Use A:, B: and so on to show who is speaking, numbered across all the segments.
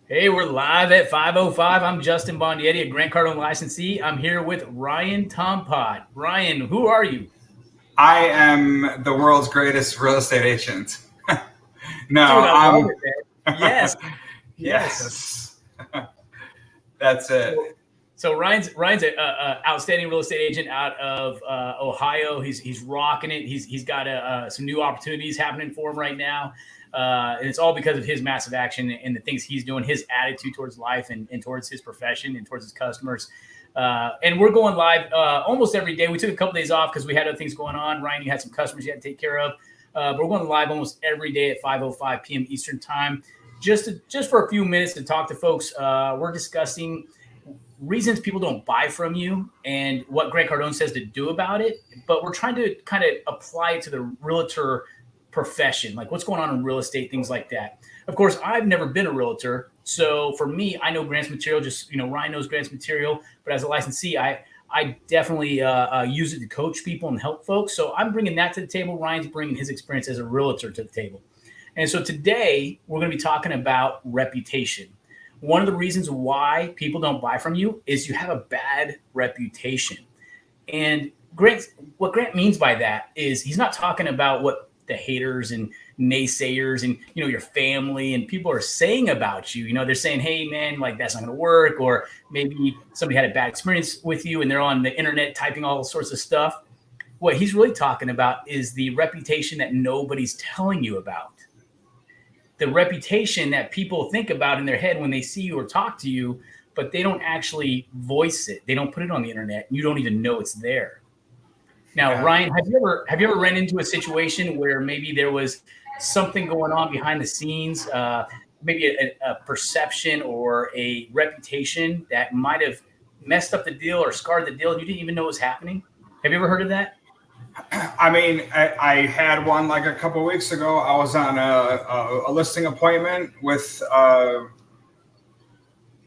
A: Hey, we're live at 5:05. I'm Justin Bondietti, a Grant Cardone licensee. I'm here with Ryan Tompot. Ryan, who are you?
B: I am the world's greatest real estate agent.
A: Dude,
B: No,
A: I love it, man. Yes, yes.
B: yes, that's it.
A: So, so Ryan's a outstanding real estate agent out of Ohio. He's rocking it. He's got some new opportunities happening for him right now, and it's all because of his massive action and the things he's doing, his attitude towards life and towards his profession and towards his customers. And we're going live almost every day. We took a couple days off because we had other things going on. Ryan, you had some customers you had to take care of, but we're going live almost every day at 5:05 p.m. Eastern time, just for a few minutes to talk to folks. We're discussing reasons people don't buy from you and what Grant Cardone says to do about it. But we're trying to kind of apply it to the realtor profession, like what's going on in real estate, things like that. Of course, I've never been a realtor. So for me, I know Grant's material, Ryan knows Grant's material, but as a licensee, I definitely use it to coach people and help folks. So I'm bringing that to the table. Ryan's bringing his experience as a realtor to the table. And so today we're going to be talking about reputation. One of the reasons why people don't buy from you is you have a bad reputation. And what Grant means by that is he's not talking about what the haters and naysayers and your family and people are saying about you. They're saying, hey man, like that's not going to work, or maybe somebody had a bad experience with you and they're on the internet typing all sorts of stuff. What he's really talking about is the reputation that nobody's telling you about. The reputation that people think about in their head when they see you or talk to you, but they don't actually voice it. They don't put it on the internet. You don't even know it's there. Now,
B: Yeah.
A: Ryan, have you ever ran into a situation where maybe there was something going on behind the scenes, maybe a perception or a reputation that might have messed up the deal or scarred the deal and you didn't even know was happening? Have you ever heard of that?
B: I mean, I had one like a couple of weeks ago. I was on a listing appointment with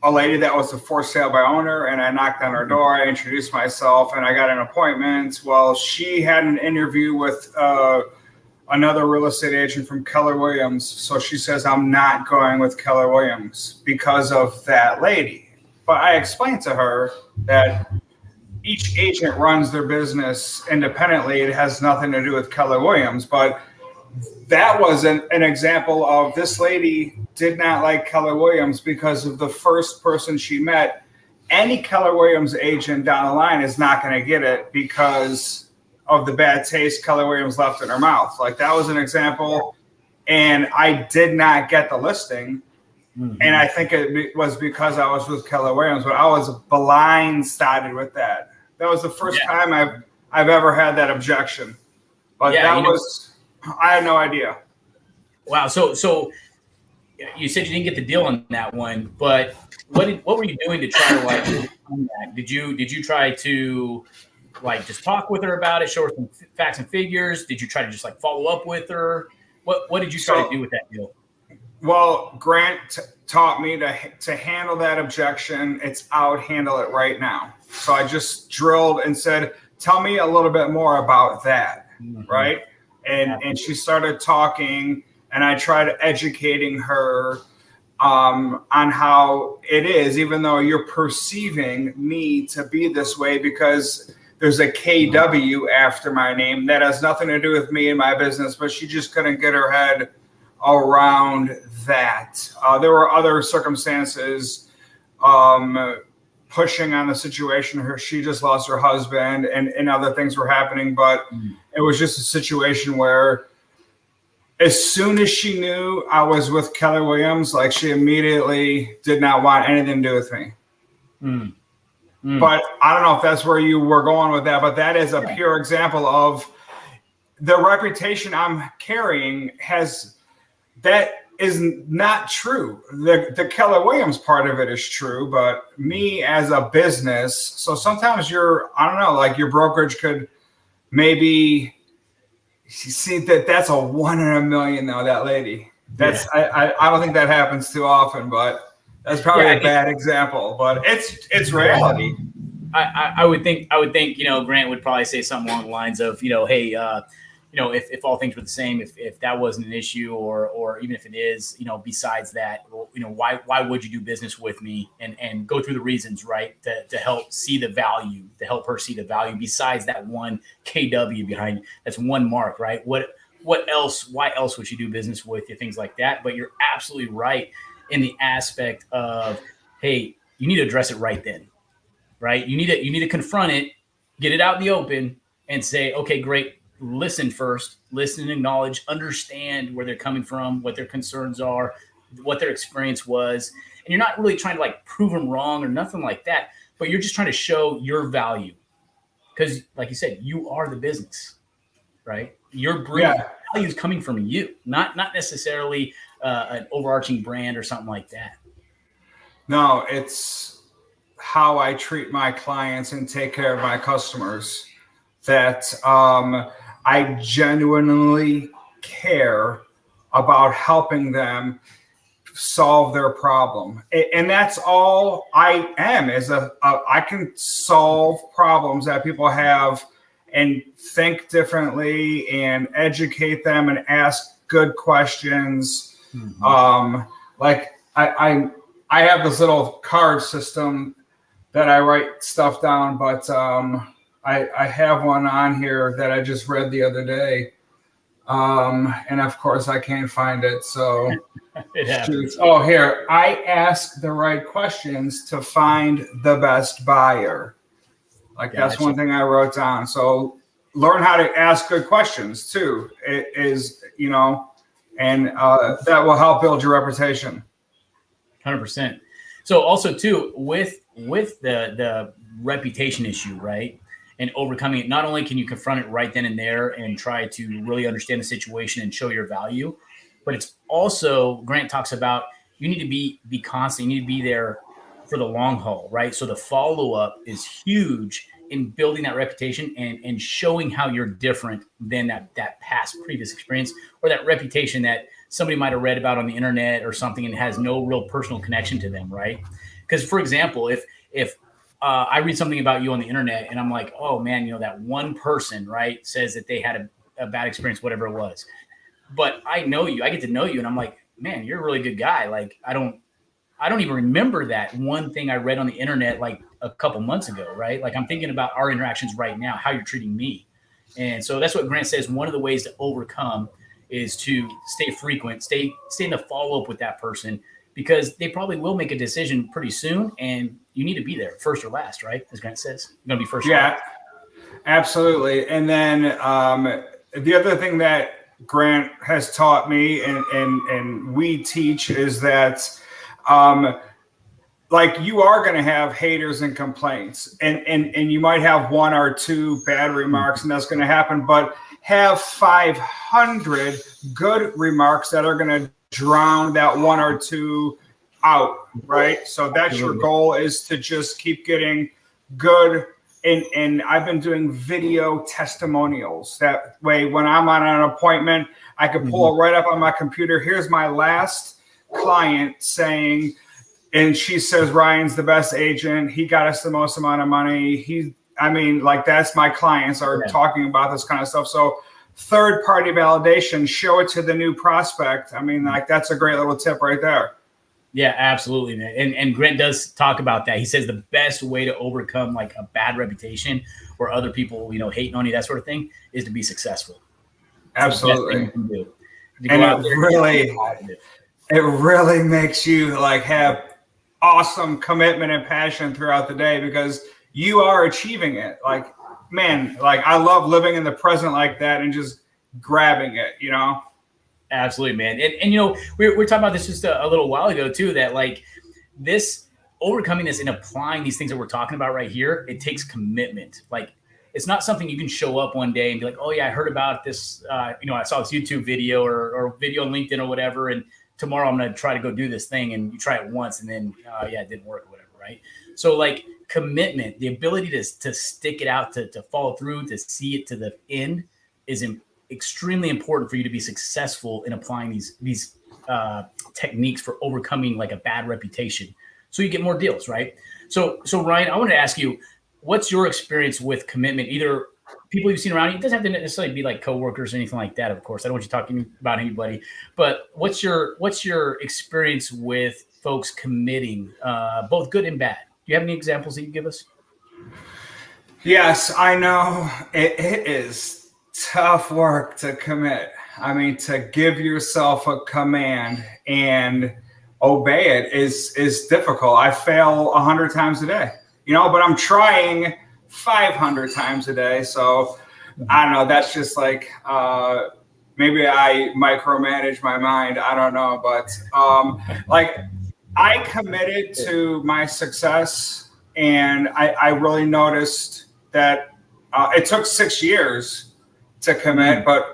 B: a lady that was a for sale by owner, and I knocked on her door. I introduced myself, and I got an appointment. Well, she had an interview with another real estate agent from Keller Williams. So she says, I'm not going with Keller Williams because of that lady. But I explained to her that each agent runs their business independently. It has nothing to do with Keller Williams. But that was an example of this lady did not like Keller Williams because of the first person she met. Any Keller Williams agent down the line is not going to get it because of the bad taste Keller Williams left in her mouth. Like that was an example. And I did not get the listing. Mm-hmm. And I think it was because I was with Keller Williams, but I was blindsided with that. That was the first time I've ever had that objection. But I had no idea.
A: Wow. So you said you didn't get the deal on that one, but what were you doing to try to like overcome that? Did you try to like just talk with her about it, show her some facts and figures? Did you try to just like follow up with her? What did you try to do with that deal?
B: Well, Grant taught me to handle that objection. It's out, handle it right now. So I just drilled and said, tell me a little bit more about that. Mm-hmm. Right. And she started talking, and I tried educating her on how it is, even though you're perceiving me to be this way, because there's a KW after my name that has nothing to do with me and my business, but she just couldn't get her head around that. There were other circumstances pushing on the situation. She just lost her husband and other things were happening, but it was just a situation where as soon as she knew I was with Keller Williams, like she immediately did not want anything to do with me. But I don't know if that's where you were going with that, but that is a pure example of the reputation I'm carrying that is not true. The Keller Williams part of it is true, but me as a business, so sometimes your brokerage could maybe see that's a 1 in a million though, that lady. I don't think that happens too often, but that's probably a bad example, but it's reality.
A: I would think, Grant would probably say something along the lines of, hey, if all things were the same, if that wasn't an issue, or even if it is, besides that, well, why would you do business with me, and go through the reasons, right, to help see the value, to help her see the value besides that one KW behind, that's one mark, right? What else? Why else would you do business with you? Things like that. But you're absolutely right in the aspect of, hey, you need to address it right then, right? You need to confront it, get it out in the open, and say, okay, great. Listen first, listen and acknowledge, understand where they're coming from, what their concerns are, what their experience was. And you're not really trying to like prove them wrong or nothing like that, but you're just trying to show your value. Because like you said, you are the business, right? Your value is coming from you, not necessarily an overarching brand or something like that.
B: No, it's how I treat my clients and take care of my customers that I genuinely care about helping them solve their problem. And that's all I am, is I can solve problems that people have and think differently and educate them and ask good questions. Like I have this little card system that I write stuff down, but I have one on here that I just read the other day. And of course I can't find it. So oh, here, I ask the right questions to find the best buyer. Like that's one thing I wrote down. So learn how to ask good questions too. It is, and that will help build your reputation.
A: 100%. So also too, with the reputation issue, right? And overcoming it, not only can you confront it right then and there and try to really understand the situation and show your value, but it's also, Grant talks about, you need to be constant. You need to be there for the long haul, right? So the follow-up is huge in building that reputation and showing how you're different than that past previous experience, or that reputation that somebody might have read about on the internet or something and has no real personal connection to them, right? Because for example, if I read something about you on the internet and I'm like, oh man, that one person, right, says that they had a bad experience, whatever it was. But I know you, I get to know you, and I'm like, man, you're a really good guy. Like, I don't even remember that one thing I read on the internet like a couple months ago, right? Like, I'm thinking about our interactions right now, how you're treating me. And so that's what Grant says. One of the ways to overcome is to stay frequent, stay in the follow-up with that person, because they probably will make a decision pretty soon, and you need to be there first or last, right? As Grant says, you're going to be first.
B: Yeah, absolutely. And then the other thing that Grant has taught me and we teach is that like, you are going to have haters and complaints, and you might have one or two bad remarks, and that's going to happen, but have 500 good remarks that are going to drown that one or two out, right? So that's your goal, is to just keep getting good. And I've been doing video testimonials. That way, when I'm on an appointment, I can pull it right up on my computer. Here's my last client saying, and she says, Ryan's the best agent. He got us the most amount of money. That's my clients are talking about this kind of stuff. So third-party validation, show it to the new prospect. That's a great little tip right there.
A: Yeah, absolutely, man. And Grant does talk about that. He says the best way to overcome like a bad reputation or other people, hating on you, that sort of thing, is to be successful.
B: Absolutely.
A: You can do.
B: And it really makes you like have awesome commitment and passion throughout the day, because you are achieving it. Like, man, like, I love living in the present like that and just grabbing it,
A: Absolutely, man. And we're talking about this just a little while ago too, that like this overcoming this and applying these things that we're talking about right here, it takes commitment. Like, it's not something you can show up one day and be like, oh yeah, I heard about this. I saw this YouTube video or video on LinkedIn or whatever, and tomorrow I'm going to try to go do this thing. And you try it once and then, it didn't work or whatever. Right. So like commitment, the ability to stick it out, to follow through, to see it to the end is extremely important for you to be successful in applying these techniques for overcoming like a bad reputation, so you get more deals, right? So Ryan, I want to ask you, what's your experience with commitment, either people you've seen around you. It doesn't have to necessarily be like coworkers or anything like that. Of course, I don't want you talking about anybody. But what's your experience with folks committing, both good and bad? Do you have any examples that you give us?
B: Yes, I know it is tough work to commit. I mean, to give yourself a command and obey it is difficult. I fail 100 times a day, but I'm trying 500 times a day. So I don't know. That's just like maybe I micromanage my mind. I don't know, but like I committed to my success, and I really noticed that it took 6 years to commit, but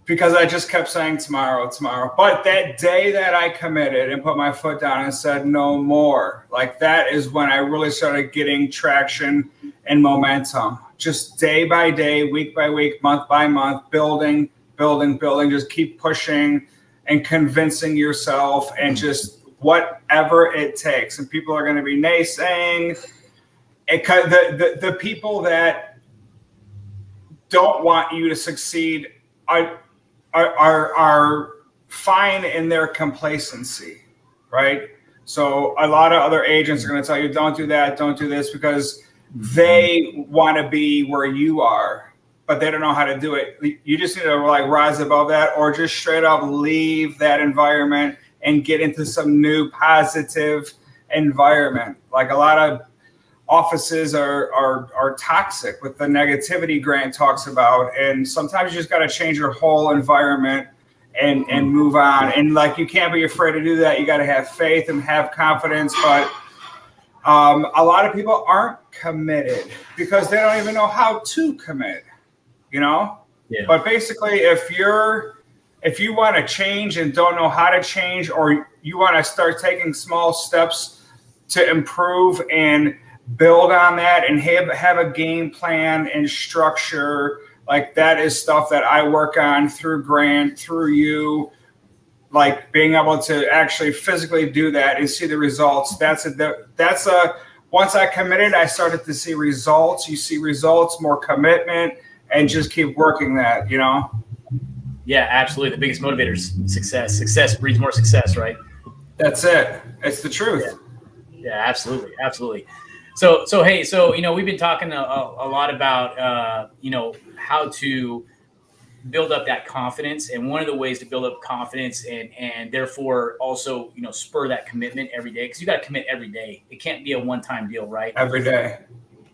B: because I just kept saying tomorrow, tomorrow. But that day that I committed and put my foot down and said no more, like that is when I really started getting traction and momentum. Just day by day, week by week, month by month, building, just keep pushing and convincing yourself and just whatever it takes. And people are going to be naysaying. The people that don't want you to succeed are fine in their complacency, right? So a lot of other agents are going to tell you, don't do that, don't do this, because they want to be where you are, but they don't know how to do it. You just need to like rise above that, or just straight up leave that environment and get into some new positive environment. Like a lot of offices are toxic with the negativity Grant talks about, and sometimes you just got to change your whole environment and move on. And like you can't be afraid to do that. You got to have faith and have confidence. But a lot of people aren't committed because they don't even know how to commit. Yeah. But basically, if you want to change and don't know how to change, or you want to start taking small steps to improve and build on that and have a game plan and structure, like that is stuff that I work on through Grant, through you, like being able to actually physically do that and see the results. Once I committed, I started to see results. You see results, more commitment, and just keep working that,
A: Yeah, absolutely. The biggest motivators, success. Success breeds more success, right?
B: That's it. It's the truth.
A: Yeah, absolutely. Absolutely. So we've been talking a lot about how to build up that confidence, and one of the ways to build up confidence and therefore also spur that commitment every day, because you got to commit every day. It can't be a one-time deal, right?
B: Every day.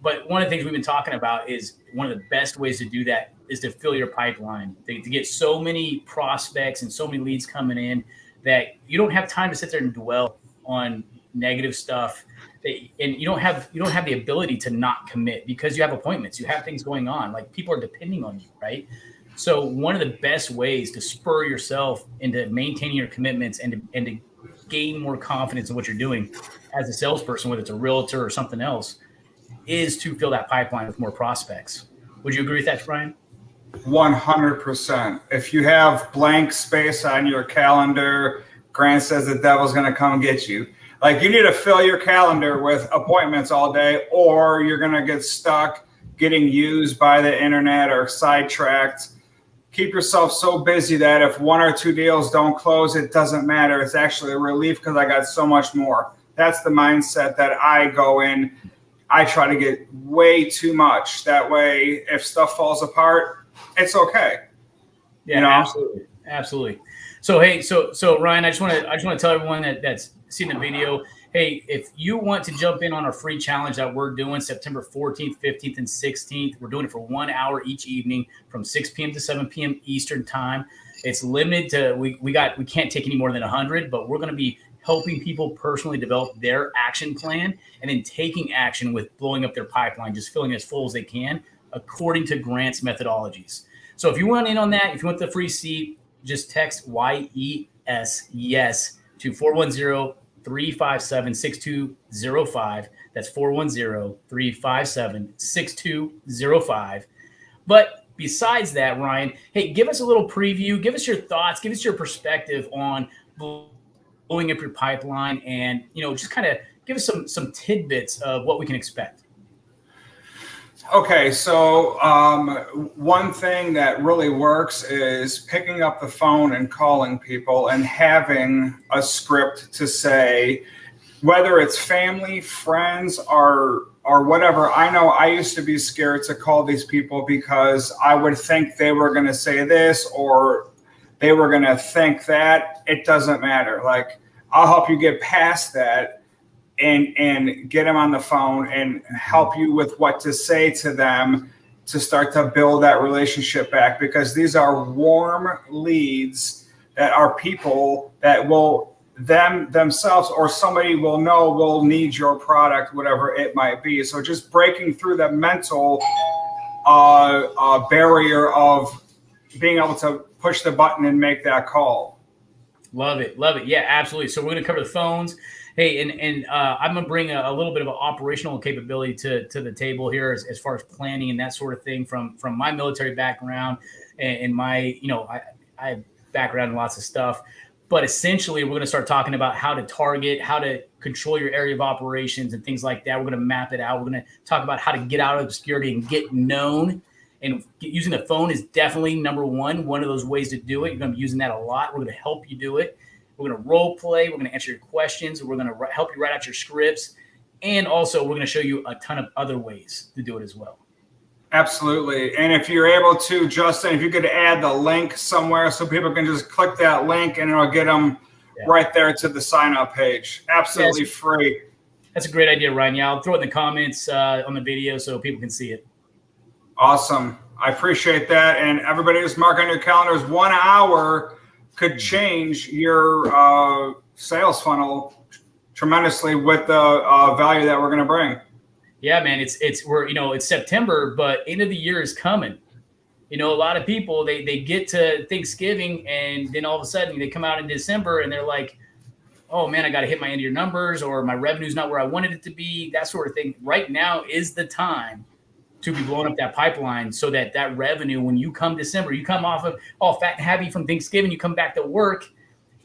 A: But one of the things we've been talking about is one of the best ways to do that is to fill your pipeline, to get so many prospects and so many leads coming in that you don't have time to sit there and dwell on negative stuff. And you don't have the ability to not commit because you have appointments, you have things going on, like people are depending on you, right? So one of the best ways to spur yourself into maintaining your commitments and to gain more confidence in what you're doing as a salesperson, whether it's a realtor or something else, is to fill that pipeline with more prospects. Would you agree with that, Brian?
B: 100%. If you have blank space on your calendar, Grant says the devil's going to come get you. Like, you need to fill your calendar with appointments all day, or you're going to get stuck getting used by the internet or sidetracked. Keep yourself so busy that if one or two deals don't close, it doesn't matter. It's actually a relief because I got so much more. That's the mindset that I go in. I try to get way too much. That way, if stuff falls apart, it's okay.
A: Yeah, absolutely. Absolutely. So, hey, so Ryan, I just want to tell everyone that's seen the video, hey, if you want to jump in on our free challenge that we're doing September 14th, 15th, and 16th, we're doing it for 1 hour each evening from 6 p.m. to 7 p.m. Eastern time. It's limited to, we can't take any more than 100, but we're going to be helping people personally develop their action plan and then taking action with blowing up their pipeline, just filling it as full as they can according to Grant's methodologies. So if you want in on that, if you want the free seat, just text YES to 410-357-6205. That's 410-357-6205. But besides that, Ryan, hey, give us a little preview. Give us your thoughts. Give us your perspective on blowing up your pipeline, and just kind of give us some tidbits of what we can expect.
B: Okay, so one thing that really works is picking up the phone and calling people and having a script to say, whether it's family, friends, or whatever. I know I used to be scared to call these people because I would think they were going to say this or they were going to think that. It doesn't matter. Like, I'll help you get past that and get them on the phone and help you with what to say to them to start to build that relationship back, because these are warm leads that are people that will themselves or somebody will know will need your product, whatever it might be. So just breaking through the mental barrier of being able to push the button and make that call.
A: Love it. Love it. Yeah, absolutely. So we're going to cover the phones. Hey, and I'm going to bring a little bit of an operational capability to the table here as far as planning and that sort of thing from my military background and my, I have background in lots of stuff. But essentially, we're going to start talking about how to target, how to control your area of operations and things like that. We're going to map it out. We're going to talk about how to get out of obscurity and get known. And using the phone is definitely number one of those ways to do it. You're going to be using that a lot. We're going to help you do it. We're going to role play. We're going to answer your questions. We're going to help you write out your scripts. And also, we're going to show you a ton of other ways to do it as well.
B: Absolutely. And if you're able to, Justin, if you could add the link somewhere so people can just click that link and it'll get them right there to the sign up page. Absolutely free.
A: That's a great idea, Ryan. Yeah, I'll throw it in the comments on the video so people can see it.
B: Awesome. I appreciate that. And everybody just mark on your calendars, 1 hour could change your sales funnel tremendously with the value that we're going to bring.
A: Yeah, man, it's September, but end of the year is coming. A lot of people, they get to Thanksgiving and then all of a sudden they come out in December and they're like, oh man, I got to hit my end of year numbers, or my revenue's not where I wanted it to be, that sort of thing. Right now is the time to be blowing up that pipeline so that revenue, when you come December, you come off of all fat and happy from Thanksgiving, you come back to work,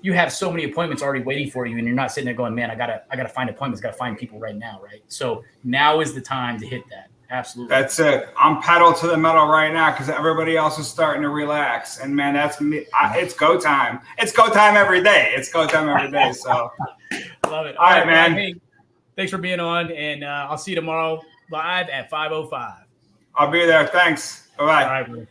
A: you have so many appointments already waiting for you, and you're not sitting there going, man, I gotta find appointments, gotta find people right now, right? So now is the time to hit that. Absolutely.
B: That's it. I'm pedal to the metal right now because everybody else is starting to relax. And man, that's me. It's go time. It's go time every day. It's go time every day. So
A: love it.
B: All right, man.
A: Hey, thanks for being on, and I'll see you tomorrow live at 5:05.
B: I'll be there. Thanks. Bye-bye.
A: All right, bro.